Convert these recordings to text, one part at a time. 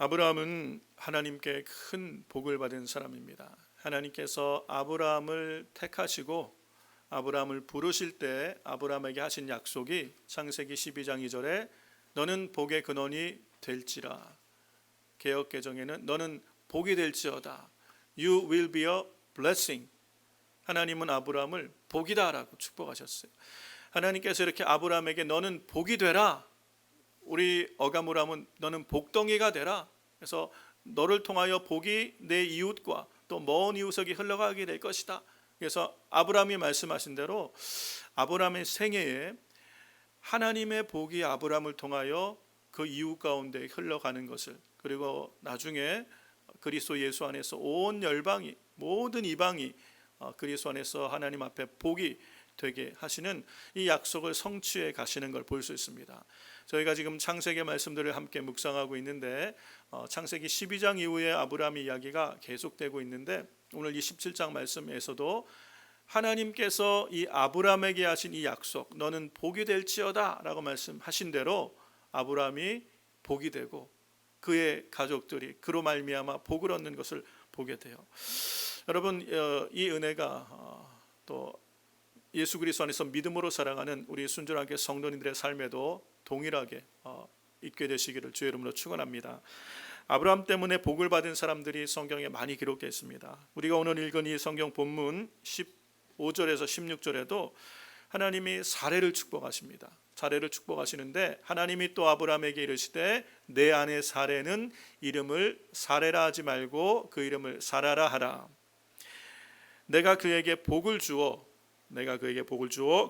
아브라함은 하나님께 큰 복을 받은 사람입니다. 하나님께서 아브라함을 택하시고 아브라함을 부르실 때 아브라함에게 하신 약속이 창세기 12장 2절에 너는 복의 근원이 될지라, 개역개정에는 너는 복이 될지어다, You will be a blessing. 하나님은 아브라함을 복이다 라고 축복하셨어요. 하나님께서 이렇게 아브라함에게 너는 복이 되라, 우리 어감으로 하면 너는 복덩이가 되라, 그래서 너를 통하여 복이 내 이웃과 또 먼 이웃에게 흘러가게 될 것이다. 그래서 아브라함이 말씀하신 대로 아브라함의 생애에 하나님의 복이 아브라함을 통하여 그 이웃 가운데 흘러가는 것을, 그리고 나중에 그리스도 예수 안에서 온 열방이, 모든 이방이 그리스도 안에서 하나님 앞에 복이 되게 하시는 이 약속을 성취해 가시는 걸 볼 수 있습니다. 저희가 지금 창세기 말씀들을 함께 묵상하고 있는데 창세기 12장 이후에 아브라함의 이야기가 계속되고 있는데 오늘 27장 말씀에서도 하나님께서 이 아브라함에게 하신 이 약속, 너는 복이 될지어다 라고 말씀하신 대로 아브라함이 복이 되고 그의 가족들이 그로 말미암아 복을 얻는 것을 보게 돼요. 여러분, 이 은혜가 또 예수 그리스도 안에서 믿음으로 살아가는 우리 순전하게 성도님들의 삶에도 동일하게 있게 되시기를 주의 이름으로 축원합니다. 아브라함 때문에 복을 받은 사람들이 성경에 많이 기록되어 있습니다. 우리가 오늘 읽은 이 성경 본문 15절에서 16절에도 하나님이 사례를 축복하십니다. 사례를 축복하시는데 하나님이 또 아브라함에게 이르시되 내 아내 사례는 이름을 사레라 하지 말고 그 이름을 사라라 하라. 내가 그에게 복을 주어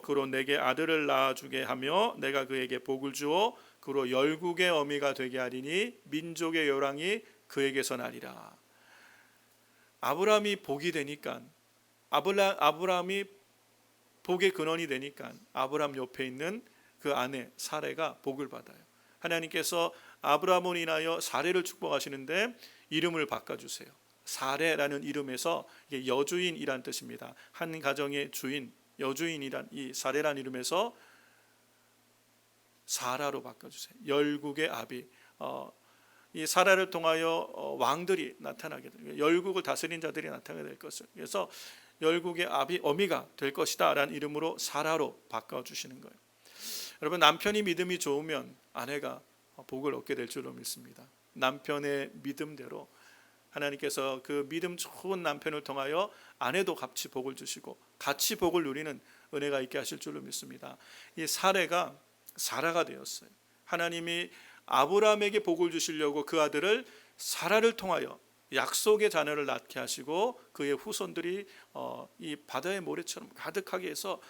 그로 내게 아들을 낳아주게 하며 내가 그에게 복을 주어 그로 열국의 어미가 되게 하리니 민족의 요랑이 그에게서 나리라. 아브라함이 복이 되니까, 아브라함이 복의 근원이 되니까 아브라함 옆에 있는 그 아내 사레가 복을 받아요. 하나님께서 아브라함을 인하여 사레를 축복하시는데 이름을 바꿔주세요. 사레라는 이름에서 이게 여주인이란 뜻입니다. 한 가정의 주인, 여주인이란 이 사레란 이름에서 사라로 바꿔주세요. 열국의 아비. 이 사라를 통하여 왕들이 나타나게 돼요. 열국을 다스린 자들이 나타나게 될 것을. 그래서 열국의 아비, 어미가 될 것이다 라는 이름으로 사라로 바꿔주시는 거예요. 여러분, 남편이 믿음이 좋으면 아내가 복을 얻게 될 줄로 믿습니다. 남편의 믿음대로 하나님께서 그 믿음 좋은 남편을 통하여 아내도 같이 복을 주시고 같이 복을 누리는 은혜가 있게 하실 줄로 믿습니다. 이 사레가 사라가 되었어요. 하나님이 아브라함에게 복을 주시려고 그 아들을 사라를 통하여 약속의 자녀를 낳게 하시고 그의 후손들이 이 바다의 모래처럼 가득하게 해서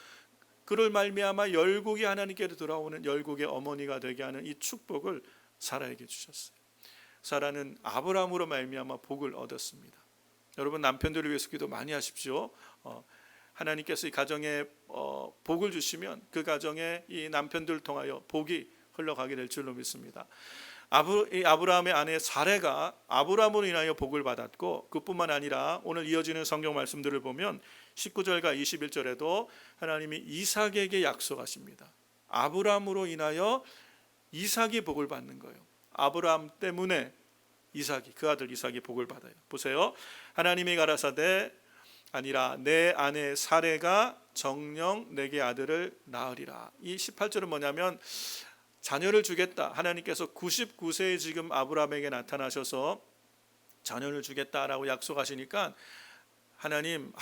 그를 말미암아 열국이 하나님께로 돌아오는 열국의 어머니가 되게 하는 이 축복을 사라에게 주셨어요. 사라는 아브라함으로 말미암아 복을 얻었습니다. 여러분, 남편들을 위해서 기도 많이 하십시오. 하나님께서 이 가정에 복을 주시면 그 가정에 이 남편들을 통하여 복이 흘러가게 될 줄로 믿습니다. 아브라함의 아내 사레가 아브라함으로 인하여 복을 받았고 그뿐만 아니라 오늘 이어지는 성경 말씀들을 보면 19절과 21절에도 하나님이 이삭에게 약속하십니다. 아브라함으로 인하여 이삭이 복을 받는 거예요. 아브라함 때문에 이삭이, 그 아들 이삭이 복을 받아요. 보세요. 하나님이 가라사대 아니라 내 아내 사레가 정녕 내게 아들을 낳으리라. 이 18절은 뭐냐면 자녀를 주겠다. 하나님께서 99세에 지금 아브라함에게 나타나셔서 자녀를 주겠다라고 약속하시니까 하나님,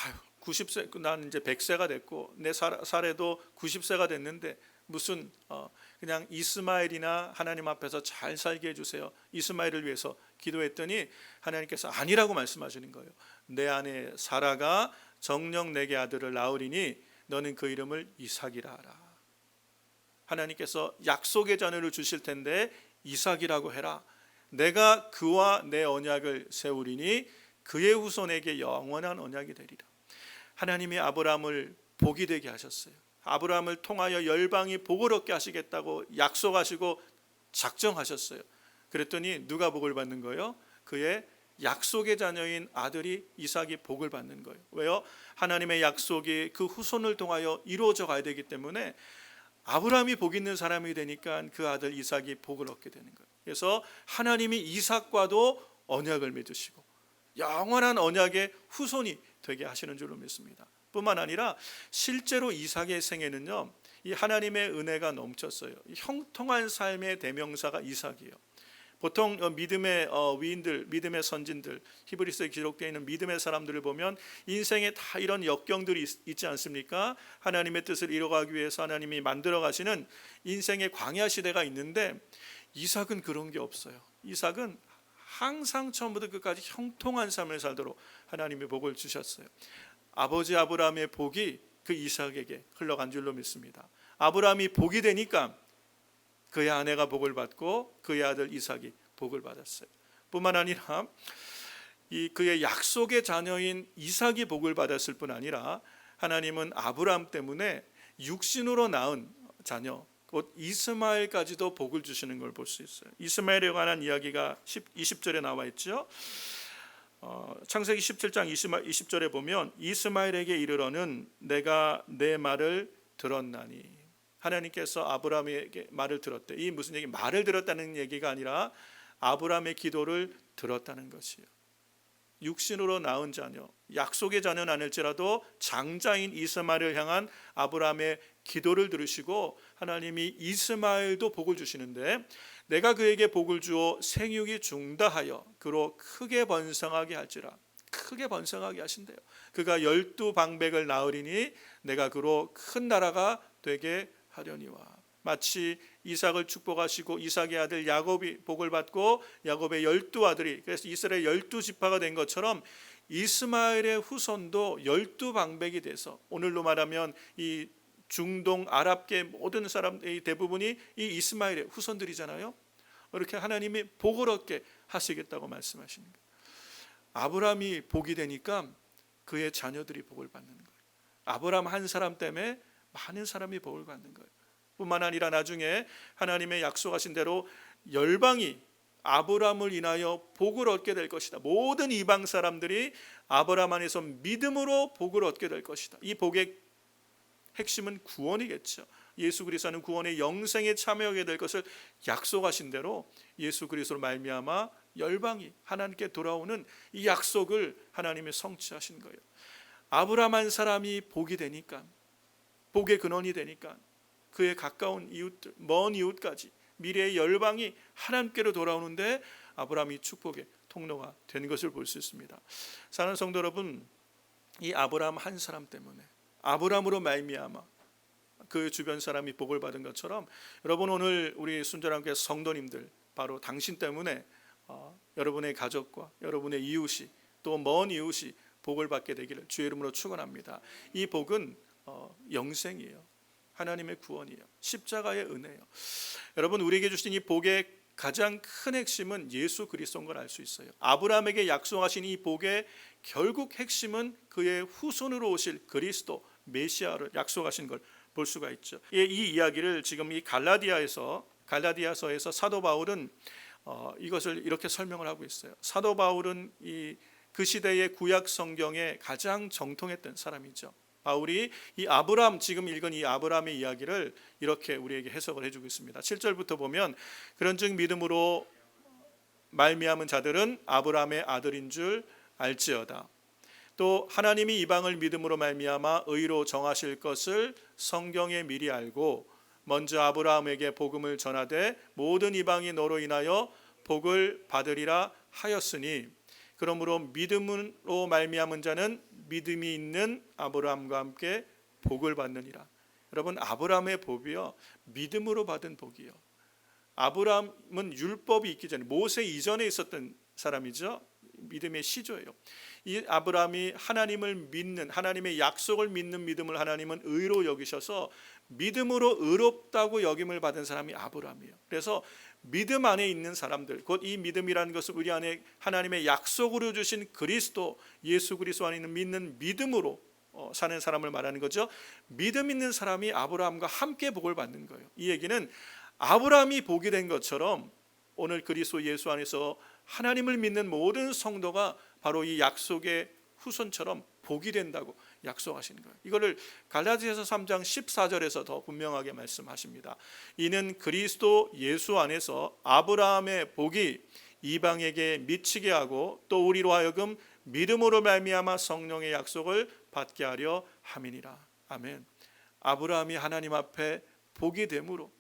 90세, 난 이제 100세가 됐고 내 사례도 90세가 됐는데 무슨 그냥 이스마엘이나 하나님 앞에서 잘 살게 해주세요. 이스마엘을 위해서 기도했더니 하나님께서 아니라고 말씀하시는 거예요. 내 아내 사라가 정녕 내게 아들을 낳으리니 너는 그 이름을 이삭이라 하라. 하나님께서 약속의 자녀를 주실 텐데 이삭이라고 해라. 내가 그와 내 언약을 세우리니 그의 후손에게 영원한 언약이 되리라. 하나님이 아브라함을 복이 되게 하셨어요. 아브라함을 통하여 열방이 복을 얻게 하시겠다고 약속하시고 작정하셨어요. 그랬더니 누가 복을 받는 거예요? 그의 약속의 자녀인 아들이 이삭이 복을 받는 거예요. 왜요? 하나님의 약속이 그 후손을 통하여 이루어져 가야 되기 때문에 아브라함이 복 있는 사람이 되니까 그 아들 이삭이 복을 얻게 되는 거예요. 그래서 하나님이 이삭과도 언약을 맺으시고 영원한 언약의 후손이 되게 하시는 줄로 믿습니다. 뿐만 아니라 실제로 이삭의 생애는요, 이 하나님의 은혜가 넘쳤어요. 형통한 삶의 대명사가 이삭이에요. 보통 믿음의 위인들, 믿음의 선진들, 히브리서에 기록되어 있는 믿음의 사람들을 보면 인생에 다 이런 역경들이 있지 않습니까? 하나님의 뜻을 이뤄가기 위해서 하나님이 만들어 가시는 인생의 광야 시대가 있는데 이삭은 그런 게 없어요. 이삭은 항상 처음부터 끝까지 형통한 삶을 살도록 하나님이 복을 주셨어요. 아버지 아브라함의 복이 그 이삭에게 흘러간 줄로 믿습니다. 아브라함이 복이 되니까 그의 아내가 복을 받고 그의 아들 이삭이 복을 받았어요. 뿐만 아니라 그의 약속의 자녀인 이삭이 복을 받았을 뿐 아니라 하나님은 아브라함 때문에 육신으로 낳은 자녀 곧 이스마엘까지도 복을 주시는 걸 볼 수 있어요. 이스마엘에 관한 이야기가 20절에 나와 있죠. 창세기 17장 20절에 보면 이스마엘에게 이르러는 내가 내 말을 들었나니, 하나님께서 아브라함에게 말을 들었대. 이 무슨 얘기? 말을 들었다는 얘기가 아니라 아브라함의 기도를 들었다는 것이에요. 육신으로 낳은 자녀, 약속의 자녀는 아닐지라도 장자인 이스마엘을 향한 아브라함의 기도를 들으시고 하나님이 이스마엘도 복을 주시는데, 내가 그에게 복을 주어 생육이 중다하여 그로 크게 번성하게 할지라. 크게 번성하게 하신대요. 그가 12방백을 낳으리니 내가 그로 큰 나라가 되게 하려니와. 마치 이삭을 축복하시고 이삭의 아들 야곱이 복을 받고 야곱의 12아들이, 그래서 이스라엘 12지파가 된 것처럼 이스마엘의 후손도 12방백이 돼서, 오늘로 말하면 이 중동 아랍계 모든 사람들이 대부분이 이 이스마엘의 후손들이잖아요. 이렇게 하나님이 복을 얻게 하시겠다고 말씀하시는 거예요. 아브라함이 복이 되니까 그의 자녀들이 복을 받는 거예요. 아브라함 한 사람 때문에 많은 사람이 복을 받는 거예요. 뿐만 아니라 나중에 하나님의 약속하신 대로 열방이 아브라함을 인하여 복을 얻게 될 것이다. 모든 이방 사람들이 아브라함 안에서 믿음으로 복을 얻게 될 것이다. 이 복의 핵심은 구원이겠죠. 예수 그리스도는 구원의 영생에 참여하게 될 것을 약속하신 대로 예수 그리스도로 말미암아 열방이 하나님께 돌아오는 이 약속을 하나님이 성취하신 거예요. 아브라함 한 사람이 복이 되니까, 복의 근원이 되니까 그의 가까운 이웃들, 먼 이웃까지 미래의 열방이 하나님께로 돌아오는데 아브라함이 축복의 통로가 된 것을 볼 수 있습니다. 사랑하는 성도 여러분, 이 아브라함 한 사람 때문에, 아브라함으로 말미암아 그 주변 사람이 복을 받은 것처럼, 여러분 오늘 우리 순전함께 성도님들, 바로 당신 때문에 여러분의 가족과 여러분의 이웃이, 또 먼 이웃이 복을 받게 되기를 주의 이름으로 축원합니다. 이 복은 영생이에요. 하나님의 구원이에요. 십자가의 은혜예요. 여러분, 우리에게 주신 이 복의 가장 큰 핵심은 예수 그리스도인 걸 알 수 있어요. 아브라함에게 약속하신 이 복의 결국 핵심은 그의 후손으로 오실 그리스도 메시아를 약속하신 걸 볼 수가 있죠. 이 이야기를 지금 이 갈라디아서에서 사도 바울은 이것을 이렇게 설명을 하고 있어요. 사도 바울은 그 시대의 구약 성경에 가장 정통했던 사람이죠. 바울이 이 아브라함, 지금 읽은 이 아브라함의 이야기를 이렇게 우리에게 해석을 해주고 있습니다. 7절부터 보면, 그런즉 믿음으로 말미암은 자들은 아브라함의 아들인 줄 알지어다. 또 하나님이 이방을 믿음으로 말미암아 의로 정하실 것을 성경에 미리 알고 먼저 아브라함에게 복음을 전하되 모든 이방이 너로 인하여 복을 받으리라 하였으니, 그러므로 믿음으로 말미암은 자는 믿음이 있는 아브라함과 함께 복을 받느니라. 여러분, 아브라함의 복이요, 믿음으로 받은 복이요. 아브라함은 율법이 있기 전에, 모세 이전에 있었던 사람이죠. 믿음의 시조예요. 이 아브라함이 하나님을 믿는, 하나님의 약속을 믿는 믿음을 하나님은 의로 여기셔서 믿음으로 의롭다고 여김을 받은 사람이 아브라함이에요. 그래서 믿음 안에 있는 사람들, 곧 이 믿음이라는 것은 우리 안에 하나님의 약속으로 주신 그리스도, 예수 그리스도 안에 있는 믿는 믿음으로 사는 사람을 말하는 거죠. 믿음 있는 사람이 아브라함과 함께 복을 받는 거예요. 이 얘기는 아브라함이 복이 된 것처럼 오늘 그리스도 예수 안에서 하나님을 믿는 모든 성도가 바로 이 약속의 후손처럼 복이 된다고 약속하시는 거예요. 이거를 갈라디아서 3장 14절에서 더 분명하게 말씀하십니다. 이는 그리스도 예수 안에서 아브라함의 복이 이방에게 미치게 하고 또 우리로 하여금 믿음으로 말미암아 성령의 약속을 받게 하려 함이니라. 아멘. 아브라함이 하나님 앞에 복이 됨으로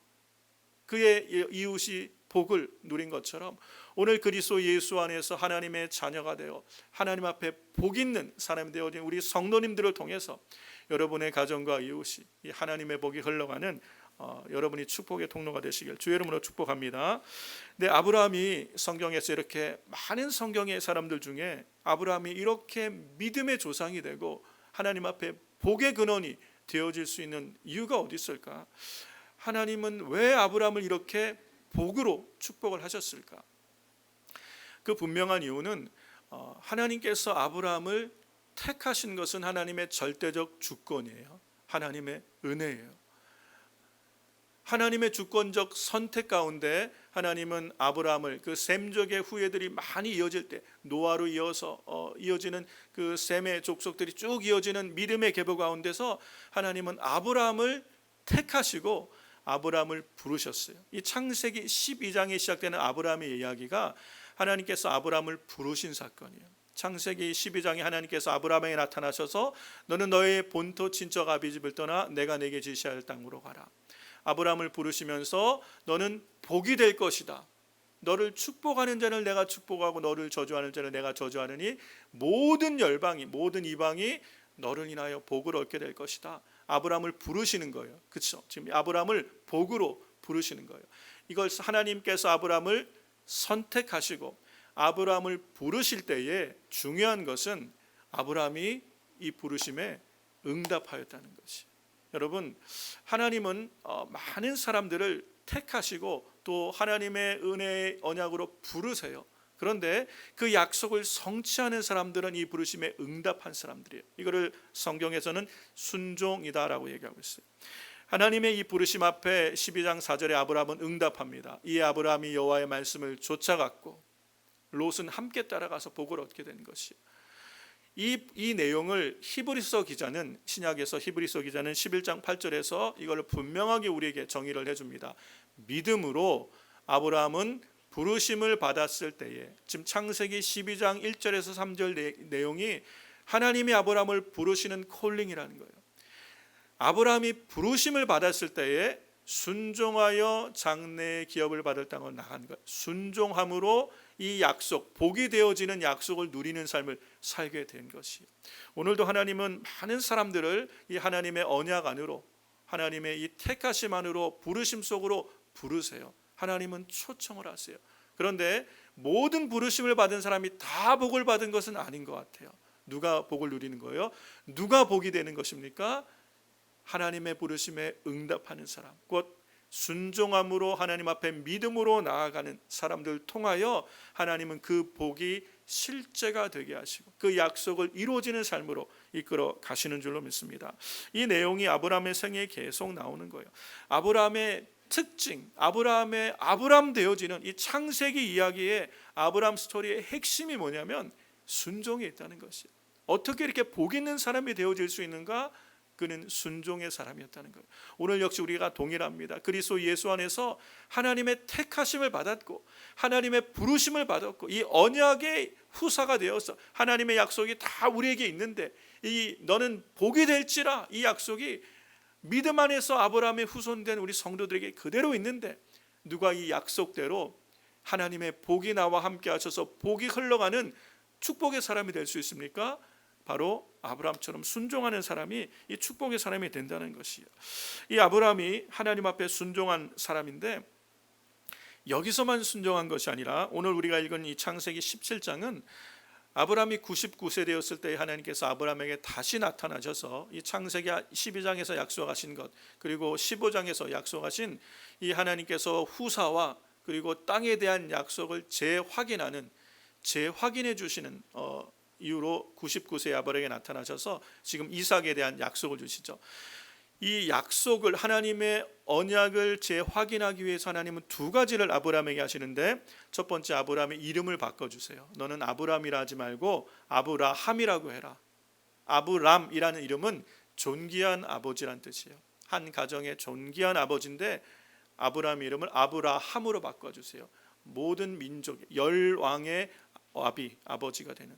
그의 이웃이 복을 누린 것처럼 오늘 그리스도 예수 안에서 하나님의 자녀가 되어 하나님 앞에 복 있는 사람이 되어진 우리 성도님들을 통해서 여러분의 가정과 이웃이 이 하나님의 복이 흘러가는 여러분이 축복의 통로가 되시길 주의 이름으로 축복합니다. 근데 아브라함이 성경에서 이렇게 많은 성경의 사람들 중에 아브라함이 이렇게 믿음의 조상이 되고 하나님 앞에 복의 근원이 되어질 수 있는 이유가 어디 있을까? 하나님은 왜 아브라함을 이렇게 복으로 축복을 하셨을까? 그 분명한 이유는 하나님께서 아브라함을 택하신 것은 하나님의 절대적 주권이에요. 하나님의 은혜예요. 하나님의 주권적 선택 가운데 하나님은 아브라함을 그 셈족의 후예들이 많이 이어질 때 노아로 이어서 이어지는 그 셈의 족속들이 쭉 이어지는 믿음의 계보 가운데서 하나님은 아브라함을 택하시고 아브라함을 부르셨어요. 이 창세기 12장에 시작되는 아브라함의 이야기가 하나님께서 아브라함을 부르신 사건이에요. 창세기 12장에 하나님께서 아브라함에게 나타나셔서 너는 너의 본토 친척 아비집을 떠나 내가 내게 지시할 땅으로 가라. 아브라함을 부르시면서 너는 복이 될 것이다. 너를 축복하는 자를 내가 축복하고 너를 저주하는 자를 내가 저주하느니 모든 열방이 모든 이방이 너를 인하여 복을 얻게 될 것이다. 아브라함을 부르시는 거예요. 그렇죠? 지금 아브라함을 복으로 부르시는 거예요. 이걸 하나님께서 아브라함을 선택하시고 아브라함을 부르실 때에 중요한 것은 아브라함이 이 부르심에 응답하였다는 것이. 여러분, 하나님은 많은 사람들을 택하시고 또 하나님의 은혜의 언약으로 부르세요. 그런데 그 약속을 성취하는 사람들은 이 부르심에 응답한 사람들이에요. 이거를 성경에서는 순종이다라고 얘기하고 있어요. 하나님의 이 부르심 앞에 12장 4절에 아브라함은 응답합니다. 이에 아브라함이 여호와의 말씀을 쫓아갔고 롯은 함께 따라가서 복을 얻게 된 것이에요. 이 내용을 히브리서 기자는 신약에서 히브리서 기자는 11장 8절에서 이걸 분명하게 우리에게 정의를 해줍니다. 믿음으로 아브라함은 부르심을 받았을 때에 지금 창세기 12장 1절에서 3절 내용이 하나님이 아브라함을 부르시는 콜링이라는 거예요. 아브라함이 부르심을 받았을 때에 순종하여 장래의 기업을 받을 땅으로 나간 것. 순종함으로 이 약속, 복이 되어지는 약속을 누리는 삶을 살게 된 것이에요. 오늘도 하나님은 많은 사람들을 이 하나님의 언약 안으로 하나님의 이 택하심 안으로 부르심 속으로 부르세요. 하나님은 초청을 하세요. 그런데 모든 부르심을 받은 사람이 다 복을 받은 것은 아닌 것 같아요. 누가 복을 누리는 거예요? 누가 복이 되는 것입니까? 하나님의 부르심에 응답하는 사람, 곧 순종함으로 하나님 앞에 믿음으로 나아가는 사람들을 통하여 하나님은 그 복이 실제가 되게 하시고 그 약속을 이루어지는 삶으로 이끌어 가시는 줄로 믿습니다. 이 내용이 아브라함의 생애에 계속 나오는 거예요. 아브라함의 특징, 아브라함 되어지는 이 창세기 이야기의 아브라함 스토리의 핵심이 뭐냐면 순종이 있다는 것이에요. 어떻게 이렇게 복 있는 사람이 되어질 수 있는가? 그는 순종의 사람이었다는 거예요. 오늘 역시 우리가 동일합니다. 그리스도 예수 안에서 하나님의 택하심을 받았고 하나님의 부르심을 받았고 이 언약의 후사가 되어서 하나님의 약속이 다 우리에게 있는데 이 너는 복이 될지라 이 약속이 믿음 안에서 아브라함의 후손된 우리 성도들에게 그대로 있는데 누가 이 약속대로 하나님의 복이 나와 함께 하셔서 복이 흘러가는 축복의 사람이 될 수 있습니까? 바로 아브라함처럼 순종하는 사람이 이 축복의 사람이 된다는 것이에요. 이 아브라함이 하나님 앞에 순종한 사람인데 여기서만 순종한 것이 아니라 오늘 우리가 읽은 이 창세기 17장은 아브라함이 99세 되었을 때 하나님께서 아브라함에게 다시 나타나셔서 이 창세기 12장에서 약속하신 것 그리고 15장에서 약속하신 이 하나님께서 후사와 그리고 땅에 대한 약속을 재확인해 주시는 이후로 99세 아브라함에게 나타나셔서 지금 이삭에 대한 약속을 주시죠. 이 약속을 하나님의 언약을 재확인하기 위해서 하나님은 두 가지를 아브라함에게 하시는데 첫 번째 아브라함의 이름을 바꿔주세요. 너는 아브라함이라 하지 말고 아브라함이라고 해라. 아브람이라는 이름은 존귀한 아버지란 뜻이에요. 한 가정의 존귀한 아버지인데 아브람 이름을 아브라함으로 바꿔주세요. 모든 민족 열왕의 아버지가 되는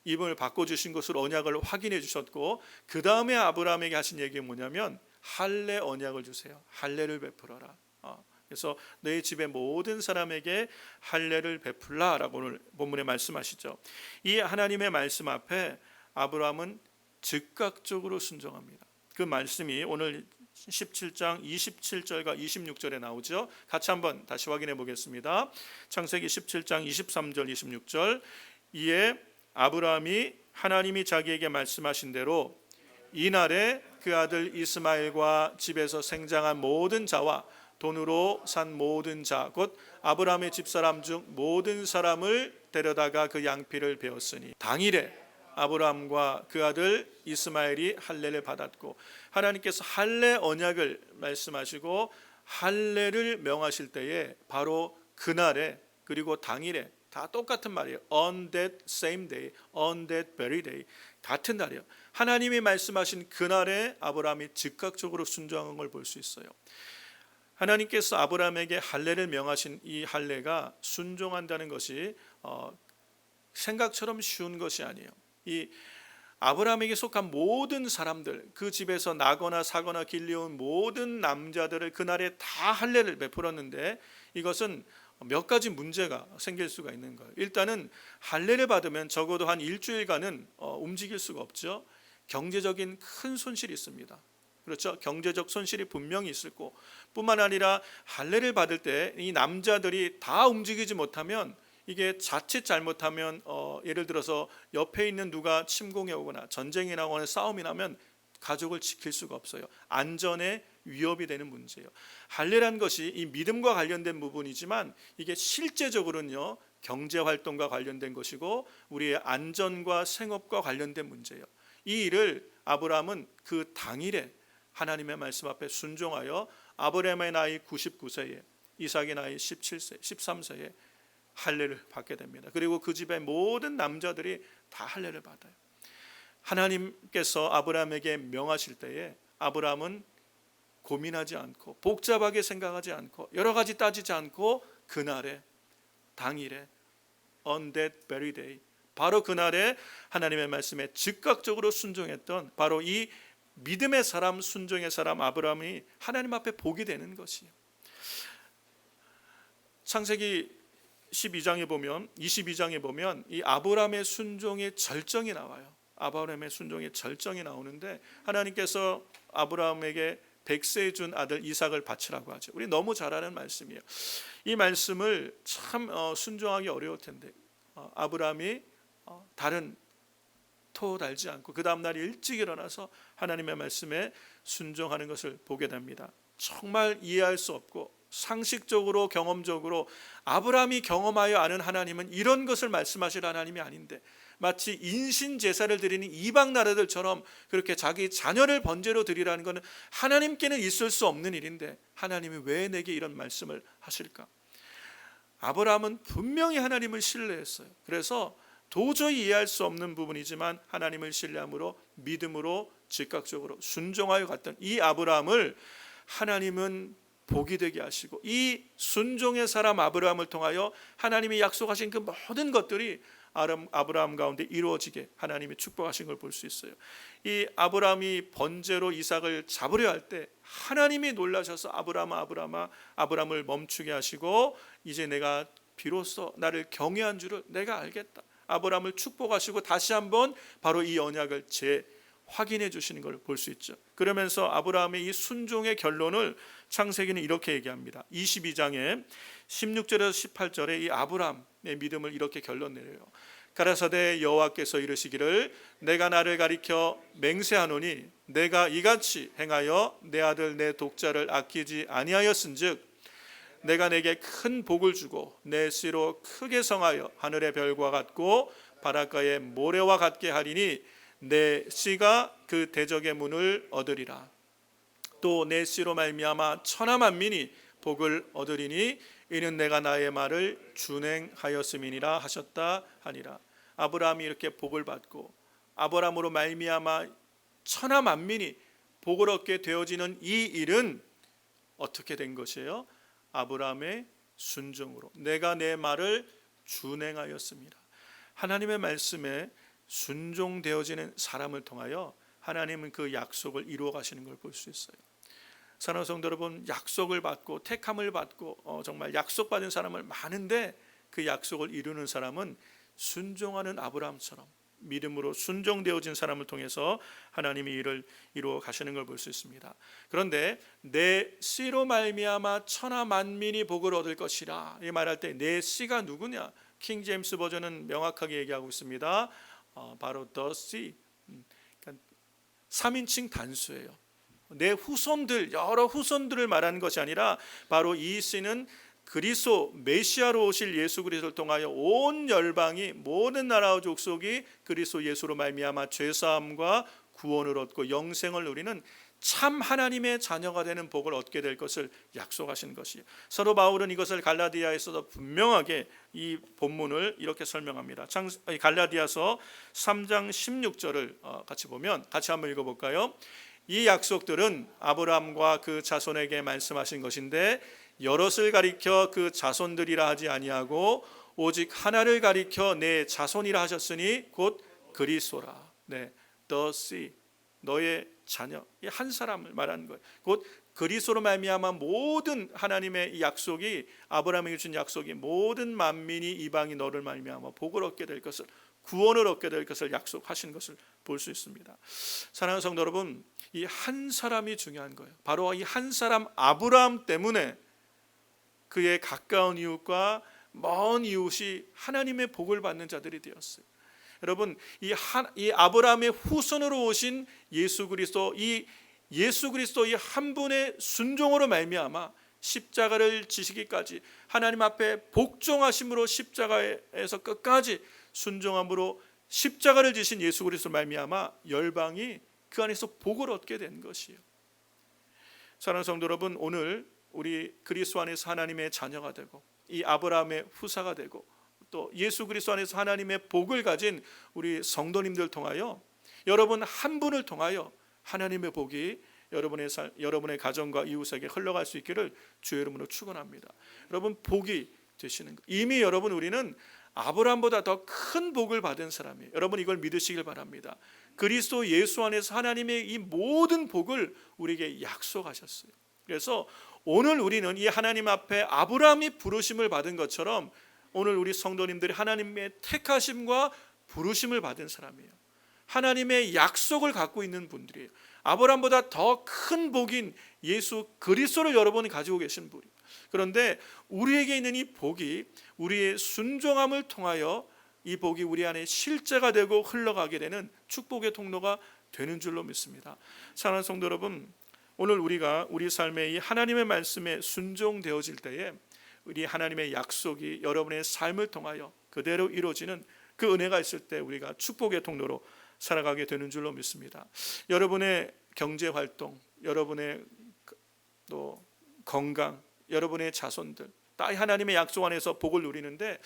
이름을 바꿔주신 것으로 언약을 확인해 주셨고, 그 다음에 아브라함에게 하신 얘기가 뭐냐면 할례 언약을 주세요. 할례를 베풀어라. 그래서 너희 집의 모든 사람에게 할례를 베풀라라고 오늘 본문에 말씀하시죠. 이 하나님의 말씀 앞에 아브라함은 즉각적으로 순종합니다. 그 말씀이 오늘 17장 27절과 26절에 나오죠. 같이 한번 다시 확인해 보겠습니다. 창세기 17장 23절 26절. 이에 아브라함이 하나님이 자기에게 말씀하신 대로 이날에 그 아들 이스마엘과 집에서 생장한 모든 자와 돈으로 산 모든 자 곧 아브라함의 집사람 중 모든 사람을 데려다가 그 양피를 베었으니 당일에 아브라함과 그 아들 이스마엘이 할례를 받았고, 하나님께서 할례 언약을 말씀하시고 할례를 명하실 때에 바로 그날에 그리고 당일에 다 똑같은 말이에요. On that same day, on that very day, 같은 날이에요. 하나님이 말씀하신 그날에 아브라함이 즉각적으로 순종한 걸 볼 수 있어요. 하나님께서 아브라함에게 할례를 명하신 이 할례가 순종한다는 것이 생각처럼 쉬운 것이 아니에요. 이 아브라함에게 속한 모든 사람들, 그 집에서 나거나 사거나 길려온 모든 남자들을 그날에 다 할례를 베풀었는데 이것은 몇 가지 문제가 생길 수가 있는 거예요. 일단은 할례를 받으면 적어도 한 일주일간은 움직일 수가 없죠. 경제적인 큰 손실이 있습니다. 그렇죠. 경제적 손실이 분명히 있을 거 뿐만 아니라 할례를 받을 때 이 남자들이 다 움직이지 못하면 이게 자칫 잘못하면 예를 들어서 옆에 있는 누가 침공해 오거나 전쟁이 나거나 싸움이 나면 가족을 지킬 수가 없어요. 안전에 위협이 되는 문제예요. 할례란 것이 이 믿음과 관련된 부분이지만 이게 실제적으로는요 경제활동과 관련된 것이고 우리의 안전과 생업과 관련된 문제예요. 이 일을 아브라함은 그 당일에 하나님의 말씀 앞에 순종하여 아브라함의 나이 99세에 이삭의 나이 17세, 13세에 할례를 받게 됩니다. 그리고 그 집의 모든 남자들이 다 할례를 받아요. 하나님께서 아브라함에게 명하실 때에 아브라함은 고민하지 않고 복잡하게 생각하지 않고 여러 가지 따지지 않고 그날에 당일에 on that very day 바로 그날에 하나님의 말씀에 즉각적으로 순종했던 바로 이 믿음의 사람, 순종의 사람 아브라함이 하나님 앞에 복이 되는 것이에요. 창세기 12장에 보면 22장에 보면 이 아브라함의 순종의 절정이 나와요. 아브라함의 순종의 절정이 나오는데 하나님께서 아브라함에게 100세에 준 아들 이삭을 바치라고 하죠. 우리 너무 잘 아는 말씀이에요. 이 말씀을 참 순종하기 어려울 텐데 아브라함이 다른 토 달지 않고 그 다음날 일찍 일어나서 하나님의 말씀에 순종하는 것을 보게 됩니다. 정말 이해할 수 없고 상식적으로 경험적으로 아브라함이 경험하여 아는 하나님은 이런 것을 말씀하실 하나님이 아닌데 마치 인신 제사를 드리는 이방 나라들처럼 그렇게 자기 자녀를 번제로 드리라는 것은 하나님께는 있을 수 없는 일인데 하나님이 왜 내게 이런 말씀을 하실까? 아브라함은 분명히 하나님을 신뢰했어요. 그래서 도저히 이해할 수 없는 부분이지만 하나님을 신뢰함으로 믿음으로 즉각적으로 순종하여 갔던 이 아브라함을 하나님은 복이 되게 하시고 이 순종의 사람 아브라함을 통하여 하나님이 약속하신 그 모든 것들이 아브라함 가운데 이루어지게 하나님이 축복하신 걸 볼 수 있어요. 이 아브라함이 번제로 이삭을 잡으려 할 때 하나님이 놀라셔서 아브라함을 멈추게 하시고 이제 내가 비로소 나를 경외한 줄을 내가 알겠다. 아브라함을 축복하시고 다시 한번 바로 이 언약을 확인해 주시는 걸 볼 수 있죠. 그러면서 아브라함의 이 순종의 결론을 창세기는 이렇게 얘기합니다. 22장에 16절에서 18절에 이 아브라함의 믿음을 이렇게 결론 내려요. 가라사대 여호와께서 이르시기를 내가 나를 가리켜 맹세하노니 내가 이같이 행하여 내 아들 내 독자를 아끼지 아니하였은즉 내가 내게 큰 복을 주고 내 씨로 크게 성하여 하늘의 별과 같고 바닷가의 모래와 같게 하리니 내 씨가 그 대적의 문을 얻으리라. 또 내 씨로 말미암아 천하 만민이 복을 얻으리니 이는 내가 나의 말을 준행하였음이니라 하셨다 하니라. 아브라함이 이렇게 복을 받고 아브라함으로 말미암아 천하 만민이 복을 얻게 되어지는 이 일은 어떻게 된 것이에요? 아브라함의 순종으로 내가 내 말을 준행하였습니다. 하나님의 말씀에 순종되어지는 사람을 통하여 하나님은 그 약속을 이루어 가시는 걸 볼 수 있어요. 사랑하는 성도 여러분, 약속을 받고 택함을 받고 정말 약속받은 사람을 많은데 그 약속을 이루는 사람은 순종하는 아브라함처럼 믿음으로 순종되어진 사람을 통해서 하나님이 이를 이루어 가시는 걸 볼 수 있습니다. 그런데 내 씨로 말미암아 천하 만민이 복을 얻을 것이라 이 말할 때 내 씨가 누구냐? 킹 제임스 버전은 명확하게 얘기하고 있습니다. 바로 the sea, 그러니까 3인칭 단수예요. 내 후손들, 여러 후손들을 말하는 것이 아니라 바로 이 씨는 그리스도 메시아로 오실 예수 그리스도를 통하여 온 열방이 모든 나라와 족속이 그리스도 예수로 말미암아 죄사함과 구원을 얻고 영생을 누리는 참 하나님의 자녀가 되는 복을 얻게 될 것을 약속하신 것이에요. 사도 바울은 이것을 갈라디아에서도 분명하게 이 본문을 이렇게 설명합니다. 갈라디아서 3장 16절을 같이 보면 같이 한번 읽어볼까요? 이 약속들은 아브라함과 그 자손에게 말씀하신 것인데 여럿을 가리켜 그 자손들이라 하지 아니하고 오직 하나를 가리켜 내 자손이라 하셨으니 곧 그리스도라. 네, the sea, 너의 자녀, 이 한 사람을 말하는 거예요. 곧 그리스도로 말미암아 모든 하나님의 약속이 아브라함에게 준 약속이 모든 만민이 이방이 너를 말미암아 복을 얻게 될 것을 구원을 얻게 될 것을 약속하신 것을 볼 수 있습니다. 사랑하는 성도 여러분, 이 한 사람이 중요한 거예요. 바로 이 한 사람 아브라함 때문에 그의 가까운 이웃과 먼 이웃이 하나님의 복을 받는 자들이 되었어요. 여러분, 이 아브라함의 후손으로 오신 예수 그리스도, 이 예수 그리스도 이 한 분의 순종으로 말미암아 십자가를 지시기까지 하나님 앞에 복종하심으로 십자가에서 끝까지 순종함으로 십자가를 지신 예수 그리스도 말미암아 열방이 그 안에서 복을 얻게 된 것이에요. 사랑하는 성도 여러분, 오늘 우리 그리스도 안에서 하나님의 자녀가 되고 이 아브라함의 후사가 되고 또 예수 그리스도 안에서 하나님의 복을 가진 우리 성도님들 통하여 여러분 한 분을 통하여 하나님의 복이 여러분의 가정과 이웃에게 흘러갈 수 있기를 주의 이름으로 축원합니다. 여러분 복이 되시는 것. 이미 여러분 우리는 아브라함보다 더 큰 복을 받은 사람이에요. 여러분 이걸 믿으시길 바랍니다. 그리스도 예수 안에서 하나님의 이 모든 복을 우리에게 약속하셨어요. 그래서 오늘 우리는 이 하나님 앞에 아브라함이 부르심을 받은 것처럼 오늘 우리 성도님들이 하나님의 택하심과 부르심을 받은 사람이에요. 하나님의 약속을 갖고 있는 분들이에요. 아브라함보다 더 큰 복인 예수 그리스도를 여러분이 가지고 계신 분이에요. 그런데 우리에게 있는 이 복이 우리의 순종함을 통하여 이 복이 우리 안에 실제가 되고 흘러가게 되는 축복의 통로가 되는 줄로 믿습니다. 사랑하는 성도 여러분, 오늘 우리가 우리 삶에 이 하나님의 말씀에 순종되어질 때에 우리 하나님의 약속이 여러분의 삶을 통하여 그대로 이루어지는 그 은혜가 있을 때 우리가 축복의 통로로 살아가게 되는 줄로 믿습니다. 여러분의 경제 활동, 여러분의 또 건강, 여러분의 자손들 다 하나님의 약속 안에서 복을 누리는데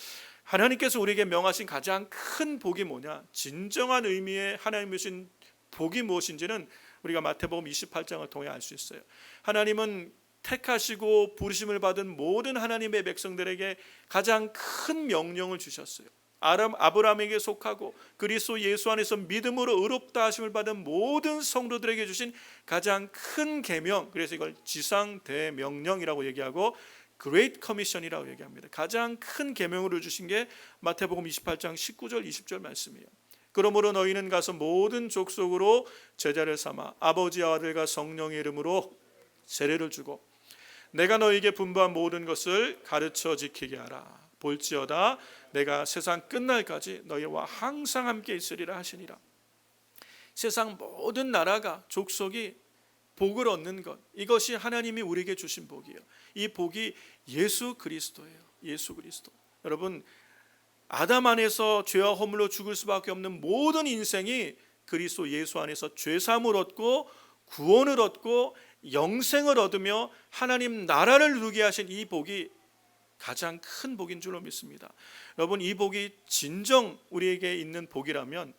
하나님께서 우리에게 명하신 가장 큰 복이 뭐냐? 진정한 의미의 하나님이 주신 복이 무엇인지는 우리가 마태복음 28장을 통해 알 수 있어요. 하나님은 택하시고 부르심을 받은 모든 하나님의 백성들에게 가장 큰 명령을 주셨어요. 아브라함에게 속하고 그리스도 예수 안에서 믿음으로 의롭다 하심을 받은 모든 성도들에게 주신 가장 큰 계명, 그래서 이걸 지상대명령이라고 얘기하고 Great Commission이라고 얘기합니다. 가장 큰 계명으로 주신 게 마태복음 28장 19절 20절 말씀이에요. 그러므로 너희는 가서 모든 족속으로 제자를 삼아 아버지와 아들과 성령의 이름으로 세례를 주고 내가 너희에게 분부한 모든 것을 가르쳐 지키게 하라. 볼지어다 내가 세상 끝날까지 너희와 항상 함께 있으리라 하시니라. 세상 모든 나라가 족속이 복을 얻는 것, 이것이 하나님이 우리에게 주신 복이에요. 이 복이 예수 그리스도예요. 예수 그리스도. 여러분 아담 안에서 죄와 허물로 죽을 수밖에 없는 모든 인생이 그리스도 예수 안에서 죄사함을 얻고 구원을 얻고 영생을 얻으며 하나님 나라를 누리게 하신 이 복이 가장 큰 복인 줄로 믿습니다. 여러분 이 복이 진정 우리에게 있는 복이라면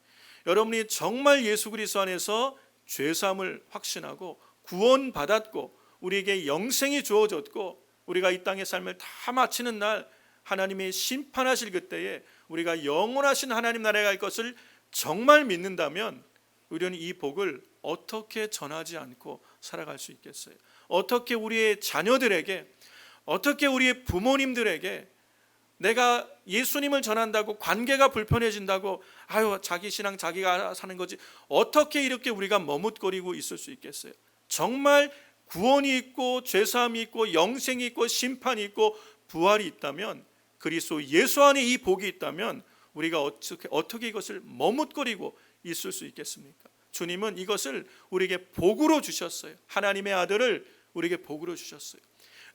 여러분이 정말 예수 그리스도 안에서 죄사함을 확신하고 구원받았고 우리에게 영생이 주어졌고 우리가 이 땅의 삶을 다 마치는 날 하나님의 심판하실 그때에 우리가 영원하신 하나님 나라에 갈 것을 정말 믿는다면 우리는 이 복을 어떻게 전하지 않고 살아갈 수 있겠어요? 어떻게 우리의 자녀들에게, 어떻게 우리의 부모님들에게 내가 예수님을 전한다고 관계가 불편해진다고 자기 신앙 자기가 사는 거지 어떻게 이렇게 우리가 머뭇거리고 있을 수 있겠어요? 정말 구원이 있고 죄사함이 있고 영생이 있고 심판이 있고 부활이 있다면, 그리스도 예수 안에 이 복이 있다면 우리가 어떻게 이것을 머뭇거리고 있을 수 있겠습니까? 주님은 이것을 우리에게 복으로 주셨어요. 하나님의 아들을 우리에게 복으로 주셨어요.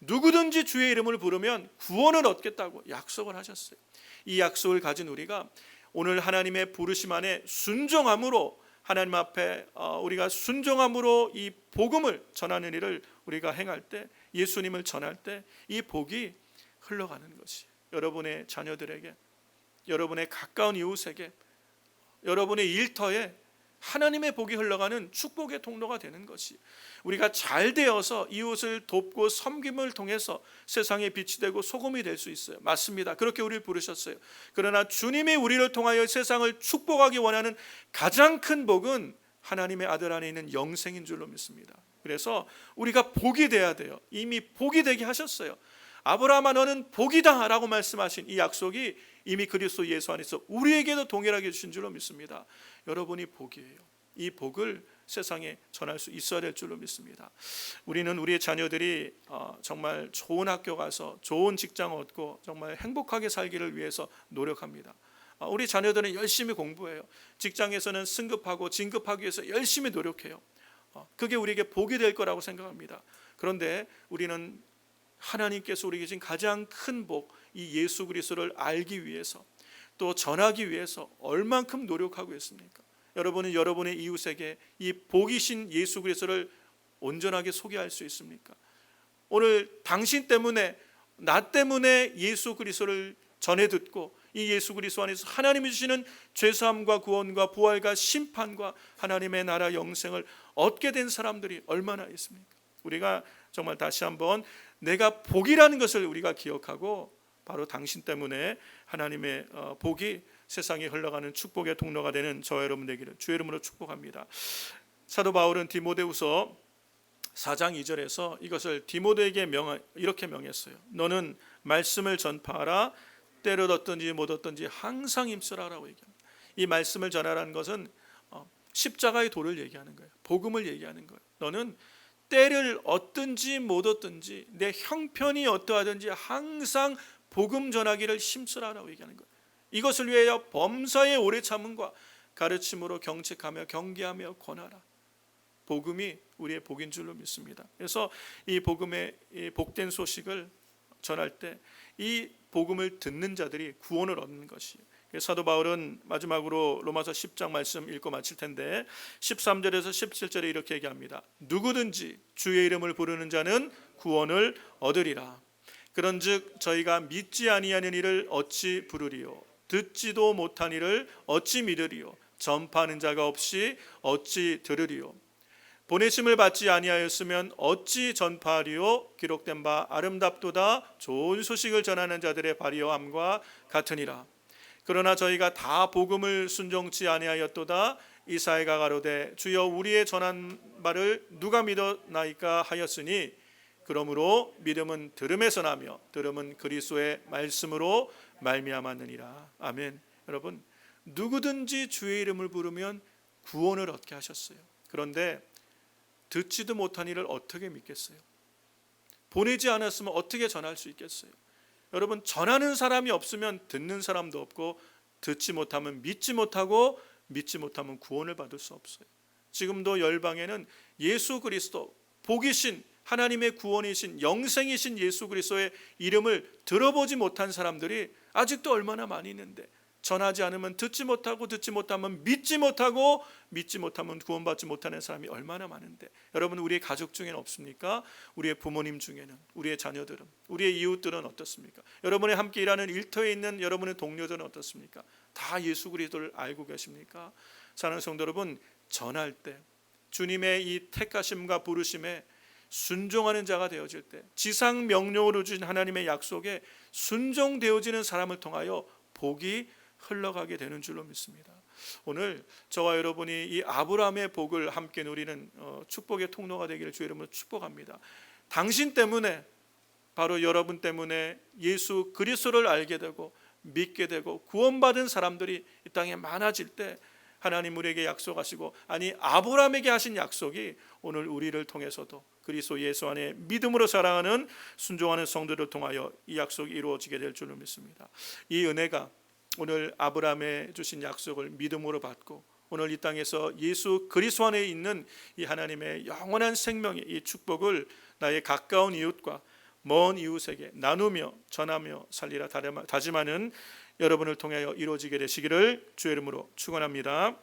누구든지 주의 이름을 부르면 구원을 얻겠다고 약속을 하셨어요. 이 약속을 가진 우리가 오늘 하나님의 부르심 안에 순종함으로 하나님 앞에 우리가 순종함으로 이 복음을 전하는 일을 우리가 행할 때, 예수님을 전할 때 이 복이 흘러가는 것이 여러분의 자녀들에게, 여러분의 가까운 이웃에게, 여러분의 일터에 하나님의 복이 흘러가는 축복의 통로가 되는 것이, 우리가 잘 되어서 이웃을 돕고 섬김을 통해서 세상에 빛이 되고 소금이 될 수 있어요. 맞습니다. 그렇게 우리를 부르셨어요. 그러나 주님이 우리를 통하여 세상을 축복하기 원하는 가장 큰 복은 하나님의 아들 안에 있는 영생인 줄로 믿습니다. 그래서 우리가 복이 돼야 돼요. 이미 복이 되게 하셨어요. 아브라함아 너는 복이다 라고 말씀하신 이 약속이 이미 그리스도 예수 안에서 우리에게도 동일하게 주신 줄로 믿습니다. 여러분이 복이에요. 이 복을 세상에 전할 수 있어야 될 줄로 믿습니다. 우리는 우리의 자녀들이 정말 좋은 학교 가서 좋은 직장 얻고 정말 행복하게 살기를 위해서 노력합니다. 우리 자녀들은 열심히 공부해요. 직장에서는 승급하고 진급하기 위해서 열심히 노력해요. 그게 우리에게 복이 될 거라고 생각합니다. 그런데 우리는 하나님께서 우리에게 주신 가장 큰 복, 이 예수 그리스도를 알기 위해서 또 전하기 위해서 얼만큼 노력하고 있습니까? 여러분은 여러분의 이웃에게 이 복이신 예수 그리스도를 온전하게 소개할 수 있습니까? 오늘 당신 때문에, 나 때문에 예수 그리스도를 전해 듣고 이 예수 그리스도 안에서 하나님이 주시는 죄사함과 구원과 부활과 심판과 하나님의 나라 영생을 얻게 된 사람들이 얼마나 있습니까? 우리가 정말 다시 한번 내가 복이라는 것을 우리가 기억하고 바로 당신 때문에 하나님의 복이 세상에 흘러가는 축복의 통로가 되는 저와 여러분 되기를 주의 이름으로 축복합니다. 사도 바울은 디모데후서 4장 2절에서 이것을 디모데에게 이렇게 명했어요. 너는 말씀을 전파하라. 때를 얻든지 못 얻든지 항상 힘쓰라라고 얘기합니다. 이 말씀을 전하라는 것은 십자가의 도를 얘기하는 거예요. 복음을 얘기하는 거예요. 너는 때를 얻든지 못 얻든지 내 형편이 어떠하든지 항상 복음 전하기를 힘쓰라라고 얘기하는 거예요. 이것을 위하여 범사의 오래 참음과 가르침으로 경책하며 경계하며 권하라. 복음이 우리의 복인 줄로 믿습니다. 그래서 이 복음의 이 복된 소식을 전할 때 이 복음을 듣는 자들이 구원을 얻는 것이에요. 사도 바울은 마지막으로 로마서 10장 말씀 읽고 마칠 텐데 13절에서 17절에 이렇게 얘기합니다. 누구든지 주의 이름을 부르는 자는 구원을 얻으리라. 그런즉 저희가 믿지 아니하는 이를 어찌 부르리요? 듣지도 못한 이를 어찌 믿으리요? 전파하는 자가 없이 어찌 들으리요? 보내심을 받지 아니하였으면 어찌 전파하리요? 기록된 바 아름답도다 좋은 소식을 전하는 자들의 발이여함과 같으니라. 그러나 저희가 다 복음을 순종치 아니하였도다. 이사야가 가로되 주여 우리의 전한 바를 누가 믿었나이까 하였으니 그러므로 믿음은 들음에서 나며 들음은 그리스도의 말씀으로 말미암았느니라. 아멘. 여러분, 누구든지 주의 이름을 부르면 구원을 얻게 하셨어요. 그런데 듣지도 못한 이를 어떻게 믿겠어요? 보내지 않았으면 어떻게 전할 수 있겠어요? 여러분, 전하는 사람이 없으면 듣는 사람도 없고 듣지 못하면 믿지 못하고 믿지 못하면 구원을 받을 수 없어요. 지금도 열방에는 예수 그리스도 복이신 하나님의 구원이신 영생이신 예수 그리스도의 이름을 들어보지 못한 사람들이 아직도 얼마나 많이 있는데, 전하지 않으면 듣지 못하고 듣지 못하면 믿지 못하고 믿지 못하면 구원받지 못하는 사람이 얼마나 많은데, 여러분 우리의 가족 중에는 없습니까? 우리의 부모님 중에는, 우리의 자녀들은, 우리의 이웃들은 어떻습니까? 여러분의 함께 일하는 일터에 있는 여러분의 동료들은 어떻습니까? 다 예수 그리스도를 알고 계십니까? 사랑하는 성도 여러분, 전할 때 주님의 이 택하심과 부르심에 순종하는 자가 되어질 때, 지상 명령으로 주신 하나님의 약속에 순종되어지는 사람을 통하여 복이 흘러가게 되는 줄로 믿습니다. 오늘 저와 여러분이 이 아브라함의 복을 함께 누리는 축복의 통로가 되기를 주의 이름으로 축복합니다. 당신 때문에, 바로 여러분 때문에 예수 그리스도를 알게 되고 믿게 되고 구원받은 사람들이 이 땅에 많아질 때, 하나님 우리에게 약속하시고, 아니 아브라함에게 하신 약속이 오늘 우리를 통해서도 그리스도 예수 안에 믿음으로 살아가는 순종하는 성도를 통하여 이 약속이 이루어지게 될 줄을 믿습니다. 이 은혜가 오늘 아브라함에 주신 약속을 믿음으로 받고 오늘 이 땅에서 예수 그리스도 안에 있는 이 하나님의 영원한 생명의 이 축복을 나의 가까운 이웃과 먼 이웃에게 나누며 전하며 살리라 다짐하는 여러분을 통하여 이루어지게 되시기를 주의 이름으로 축원합니다.